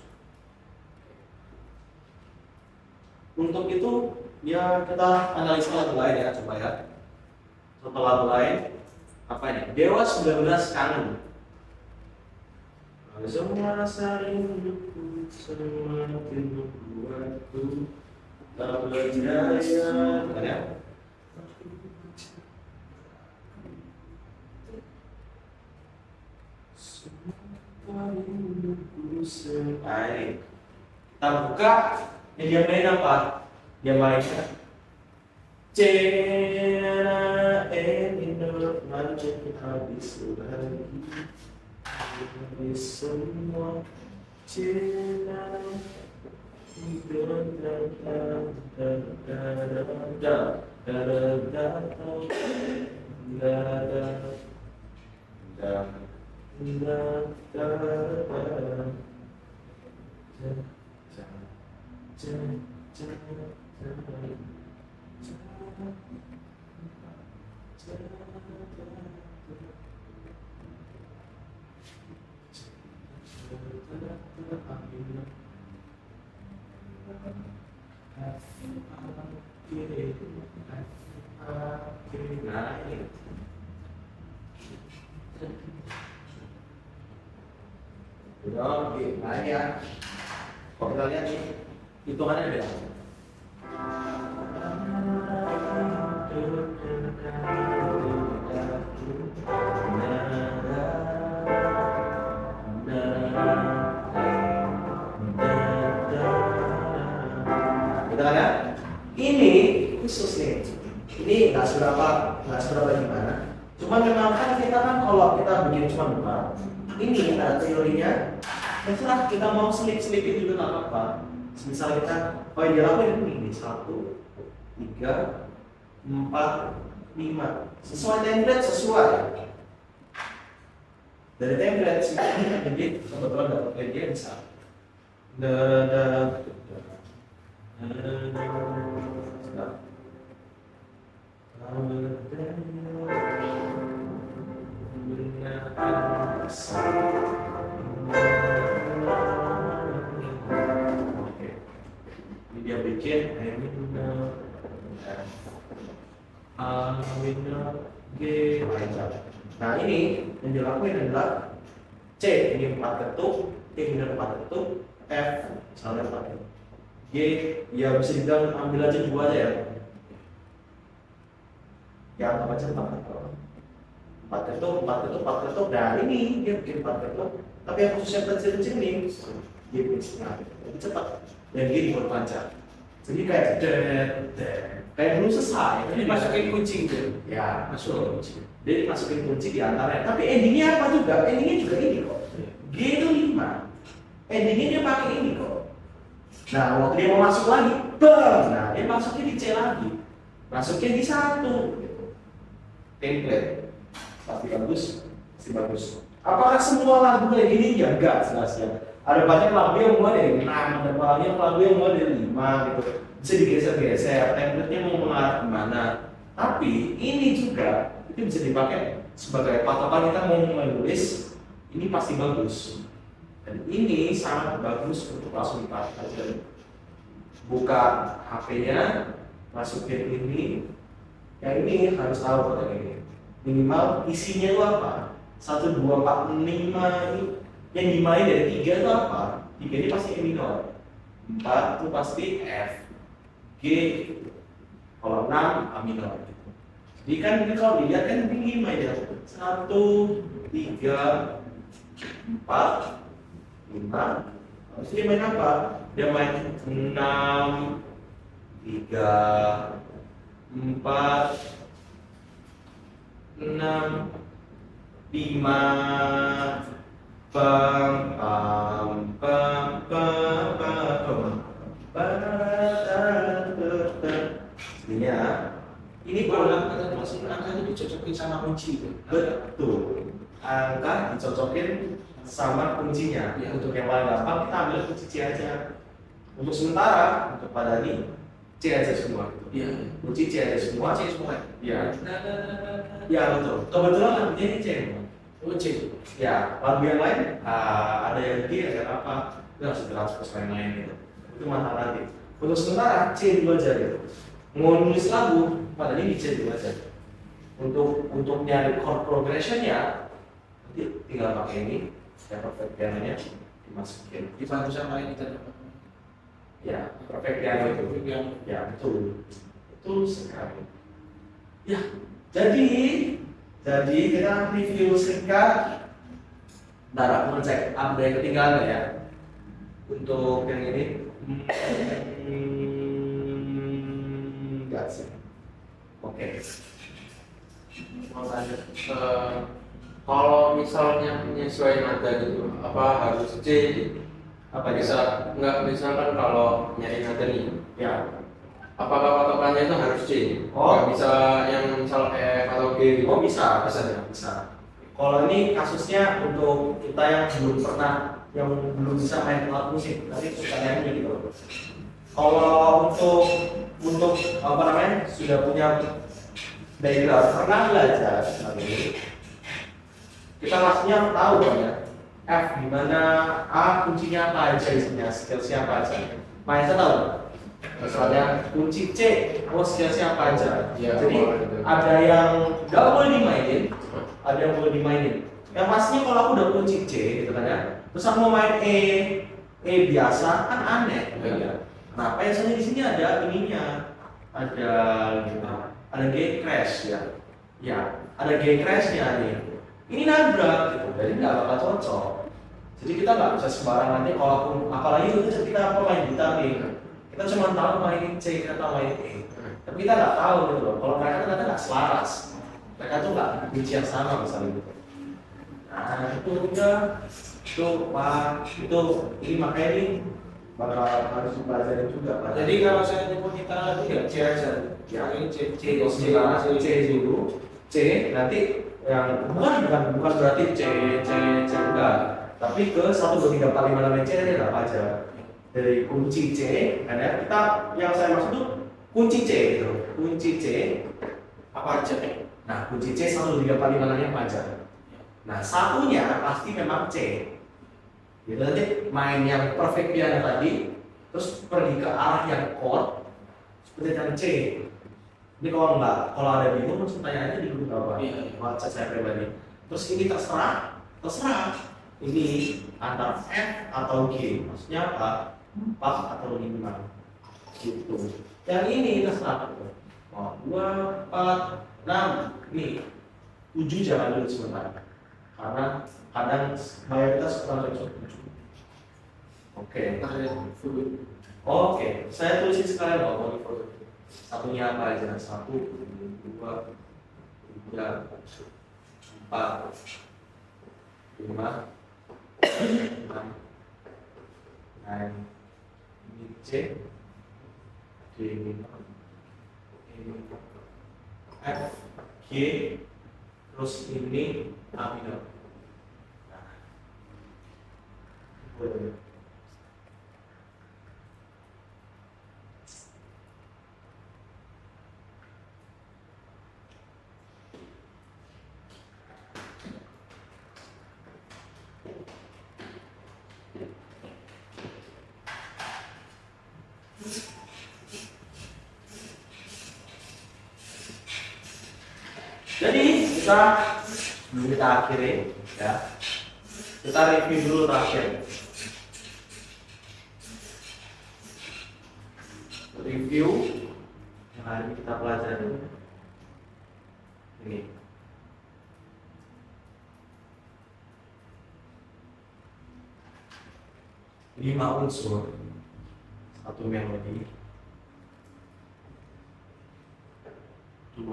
Untuk itu ya kita analisa lagu lain ya, coba ya. Contoh lagu lain apa ini? Dewa 19 Kangen. Semua rasa rinduku semakin membuatku tak berdaya. Bukan ya? Nah ini kita buka, yang dia main apa? Dia mainnya C, E minor, macam habis lagi, habis semua cinta. Oke, nah ya. Kalau kita lihat nih, hitungannya beda. Kita kan ya? Ini khusus nih. Ini nggak seberapa gimana. Cuman memang kan kita kan kalau kita bikin cuma buka, ini ada teorinya. Terserah kita mau selip-selipin juga nggak apa-apa. Misal kita, oh yang dilakuin ini 1, 3, 4, 5. Sesuai template sesuai. Dari template sih, jadi kebetulan dapat media bisa. Ini dia bikin A minor G minor. Nah ini yang dilakuin adalah C ini 4 ketuk, D minor 4 ketuk, F misalnya 4 ya. G ya bisa dibilang ambil aja 2 aja ya. Ya anggap aja 4 ketuk. Nah ini dia bikin 4 ketuk. Tapi yang khusus yang kecil-kecil nih dia bikin setengah lebih cepat. Dan dia diperpanjang. Jadi kayak kayak belum selesai. Jadi masukin kunci gitu. Ya, masukin kunci. Dia masukin kunci di antaranya. Tapi endingnya apa juga? Endingnya juga ini kok. G itu 5. Endingnya dia pakai ini kok. Nah, waktu dia mau masuk lagi, bang. Nah, dia masukin di C lagi. Masukin di 1 gitu. Template. Pasti bagus. Apakah semua lagu kayak gini? Ya enggak, jelasnya. Ada banyak lagu yang mulai dari 6, ada banyak lagu yang mulai dari 5 gitu. Bisa digeser-geser, template-nya mau mengarah kemana. Tapi ini juga itu bisa dipakai sebagai patokan kita mau menulis, ini pasti bagus. Dan ini sangat bagus untuk langsung dipakai. Buka HP-nya, masukin ini. Yang ini harus tahu kata ini. Minimal isinya itu apa? 1, 2, 4, 5 ini. Yang dimain dari 3 itu apa? 3 ini pasti E minor. 4 itu pasti F, G, kalau 6 A minor. Jadi kan ini kalau dilihat kan tinggi mainnya 1, 3, 4, 5. Terus dia main apa? Dia main 6, 3, 4, 6, 5, pam pam pam pam pam ini Kalau angkanya dicocokin sama kunci gitu. betul, angka dicocokin sama kuncinya. Ya. Untuk yang paling gampang kita ambil kunci C aja. Untuk sementara untuk pada ini C aja semua. Iya. Kunci C aja semua. C semua. Iya. Ya betul. Kebetulan lagunya ini C. Oh C. Ya, lagu yang lain ada yang G, ada apa? Itu harus ditranspos lain-lain gitu. Itu masalah nanti. Untuk sementara C dulu aja gitu. Mau nulis lagu, pada ini C dulu aja. Untuk nyari chord progressionnya, nanti tinggal pakai ini, ya perfect pianonya dimasukin. Dibantu sama ini tadi. Ya, perfect piano itu. Ya betul, betul sekali. Ya, jadi kita review singkat. Ntar aku ngecek ada yang ketinggalan nggak ya untuk yang ini. Enggak sih. Oke. Mau tanya, kalau misalnya menyesuaikan nada gitu, apa harus C? Apa Bisa nggak, misalkan kalau nyari nada nih, ya? apakah patokannya itu harus C? Oh. Nggak bisa yang misal F atau G gitu? Oh bisa ya, bisa. Kalau ini kasusnya untuk kita yang belum bisa main alat musik, nanti pertanyaannya gitu. Kalau untuk apa namanya sudah punya background, pernah belajar ini, kita maksudnya tahu kan ya. F di mana, A kuncinya apa aja isinya, skill siapa aja. Main tahu. Misalnya kunci C, skill siapa aja. Ya, Jadi ada yang nggak boleh dimainin, ada yang boleh dimainin. Yang pastinya kalau aku udah kunci C gitu kan ya, terus aku mau main E biasa kan aneh. Ya. Kenapa ya? Soalnya di sini ada ininya, ada G crash ya, ada G crashnya nih. Ini nabrak gitu, jadi nggak bakal cocok. Jadi kita nggak bisa sembarangan nanti kalau aku, apalagi itu kita pemain gitar nih, kita cuma tahu mainin C atau mainin E, tapi kita nggak tahu gitu loh. Kalau mereka ternyata nggak selaras, mereka tuh nggak kunci yang sama misalnya gitu. Nah itu udah, itu ini makanya ini bakal harus dipelajari juga. Jadi kalau saya nyebut kita lagi ya C aja. Ya, Ini C C dulu, C nanti yang bukan berarti C enggak, tapi ke 1, 2, 3, 4, 5, 6 C ada berapa aja dari kunci C. Ada kita yang saya maksud tuh kunci C gitu, kunci C apa aja? nah kunci C 1, 2, 3, 4, 5, 6 apa aja. Nah satunya pasti memang C. Jadi nanti main yang perfect piano tadi, terus pergi ke arah yang chord seperti yang C. Ini kalau ada bingung langsung tanya aja di grup apa. Iya. WhatsApp saya pribadi. Terus ini terserah. ini antara F atau G, maksudnya apa? 4 atau 5 gitu. Yang ini terserah mau 2, 4, 6 ini 7 jangan dulu sebentar karena kadang mayoritas kurang dari 7. Oke. Oke, saya tulisin sekalian mau foto. Satunya apa aja? 1, 2, 3, 4, 5, 6, ini C, D, ini F, G, terus ini A minor. Nah, boleh. Jadi kita akhiri ya. Kita review dulu terakhir. Review yang hari ini kita pelajari ini. Lima unsur satu melodi, 2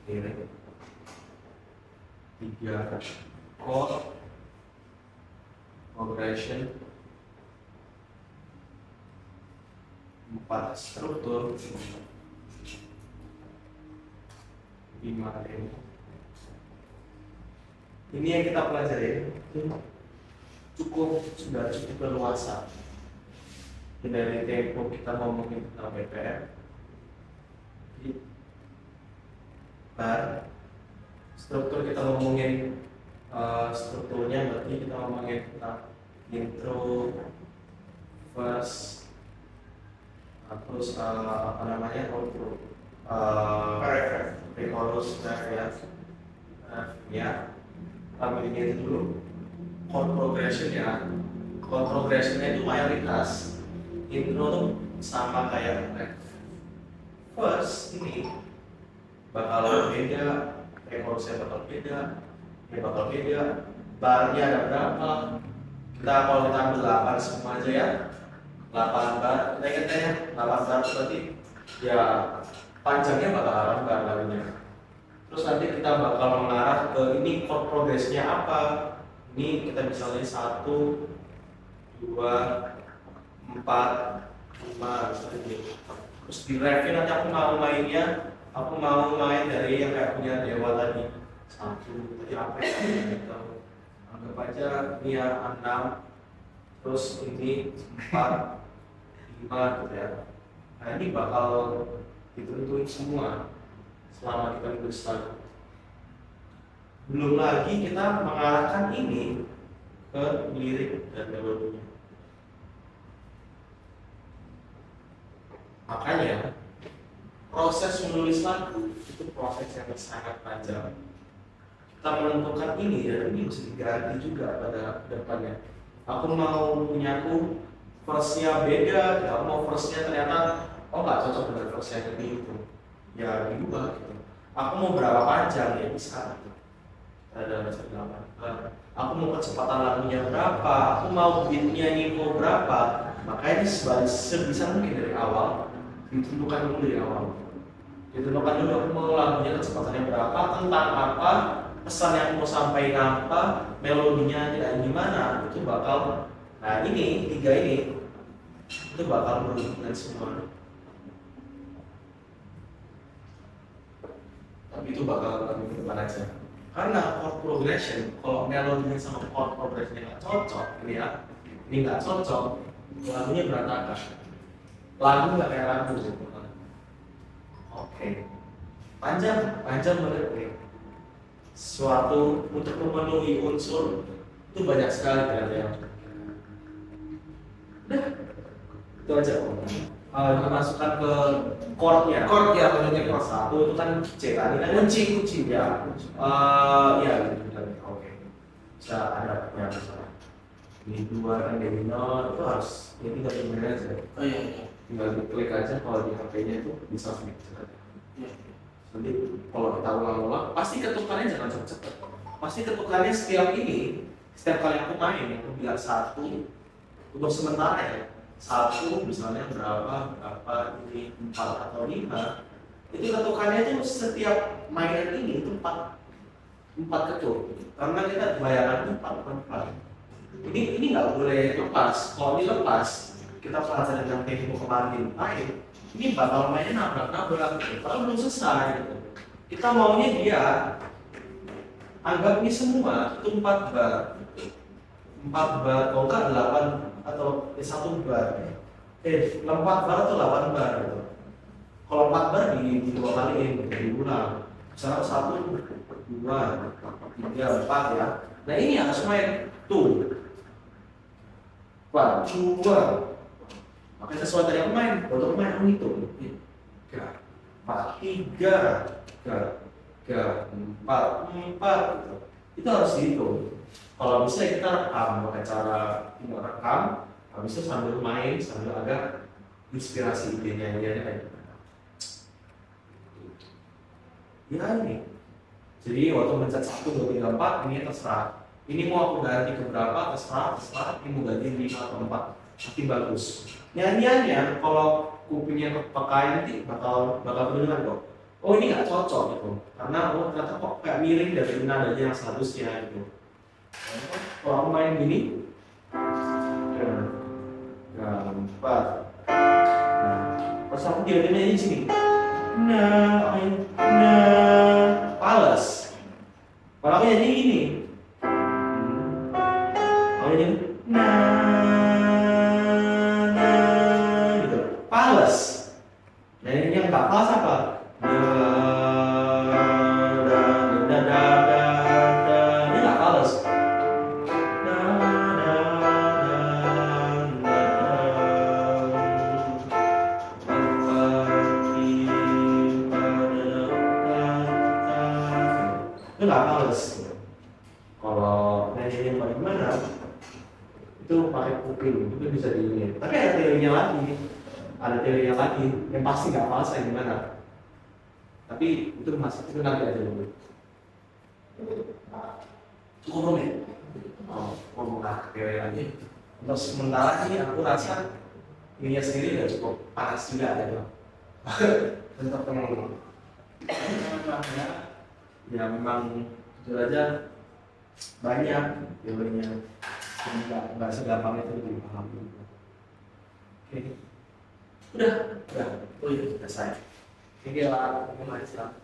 lirik, 3 chord progression, 4 struktur, 5 tempo. Ini yang kita pelajari sudah cukup berluasa. Dari tempo kita ngomongin tentang BPM, bar, struktur kita ngomongin strukturnya berarti kita ngomongin tentang intro, verse, terus apa namanya outro, pre-chorus, ya. Kami ini dulu chord progression ya. Chord progressionnya itu mayoritas intro tuh sama kayak verse ini bakal beda, pre-chorusnya bakal beda, dia bakal beda, barnya ada berapa. Kalau kita ambil 8 semua aja ya, 8 bar, kita ingat ya 8 bar berarti ya panjangnya bakal bar lagunya. Terus nanti kita bakal mengarah ke ini chord progresnya apa. Ini kita bisa lihat 1, 2, 4, 5 misalnya. Terus di review nanti aku mau mainnya, aku mau main dari yang kayak punya Dewa tadi. 1, tadi apa ya gitu. Anggap aja ini ya 6, terus ini 4, 5 gitu ya. Nah ini bakal ditentuin semua selama kita menulis lagu. Belum lagi kita mengarahkan ini ke lirik dan melodinya. Makanya proses menulis lagu itu proses yang sangat panjang. Kita menentukan ini dan ini mesti diganti juga pada depannya. Aku mau punyaku verse-nya beda, aku mau verse-nya ternyata nggak cocok dengan verse-nya itu. Ya diubah gitu. Aku mau berapa panjang ya bisa. Ada macam apa? Aku mau kecepatan lagunya berapa? Aku mau beatnya ini mau berapa? Makanya sebisa mungkin dari awal ditentukan dulu dari awal. Ditentukan dulu aku mau lagunya kecepatannya berapa, tentang apa, pesan yang mau sampaikan apa, melodinya tidak gimana, itu bakal. Nah ini 3 ini itu bakal berhubungan semua. Tapi itu bakal kami ke depan aja. Karena chord progression, kalau melodinya sama chord progressionnya nggak cocok, ini nggak cocok, lagunya berantakan. Lagu nggak kayak lagu. Oke. Panjang banget nih. Suatu untuk memenuhi unsur itu banyak sekali kan ya. Udah, itu aja. Dimasukkan ke chordnya. Chord ya, menurutnya chord. Satu itu kan C tadi kan Kunci ya. Ya gitu kan. Oke. Bisa bisa ada ya misalnya ini dua kan dari nol itu harus ya tinggal benerin aja, Oh iya iya. tinggal klik aja kalau di HP-nya itu bisa langsung dicetak. Iya. Jadi kalau kita ulang-ulang pasti ketukannya jangan cepet-cepet, pasti ketukannya setiap kali aku main aku bilang satu untuk sementara ya, satu misalnya berapa ini 4 atau 5 itu ketukannya itu setiap mainan ini itu 4 ketuk karena kita bayangan 4 ini nggak boleh lepas. Kalau ini lepas kita pelajaran dengan tempo kemarin main ini bakal mainnya nabrak-nabrak gitu. Kalau belum selesai gitu. Kita maunya dia anggap ini semua itu 4 bar 4 bar kalau enggak 8 atau 1 bar 4 bar atau 8 bar gitu. Kalau 4 bar di 2 kaliin diulang misalnya 1, 2, 3, 4 ya. Nah ini harus main tuh 4, 2 makanya sesuai tadi aku main untuk main aku hitung 3, 4, 4 gitu. Itu harus dihitung. Kalau bisa kita rekam pakai cara tinggal rekam habis itu sambil main sambil agak inspirasi idenya kayak gimana ya ini. Jadi waktu mencet 1, 2, 3, 4 ini terserah. Ini mau aku ganti ke berapa terserah. Ini mau ganti 5 atau 4 pasti bagus. Nyanyiannya kalau kupingnya kepakai nanti bakal kedengeran kok. Oh ini nggak cocok gitu. Karena ternyata kok kayak miring dari nadanya yang seharusnya gitu. Kalau aku main gini, gampang. Pas aku diamnya di sini. Nah, pales. Kalau aku nyanyi gini, aku nyanyi gitu, pales. Nah ini yang nggak pales apa? Ini nggak pales. Itu nggak males. Kalau nyanyi yang bagaimana itu pakai kuping itu bisa diinin. Tapi ada teorinya lagi yang pasti nggak males kayak gimana. Tapi itu masih itu nanti aja dulu. Cukup belum ya? Oh, ngomong teori lagi. Untuk sementara ini aku rasa ininya sendiri udah cukup panas juga ya bang. Untuk teman-teman. Ya memang jujur aja banyak teorinya nggak segampang itu dipahami. Oke, udah, oh iya selesai. Ini lah, mulai sekarang.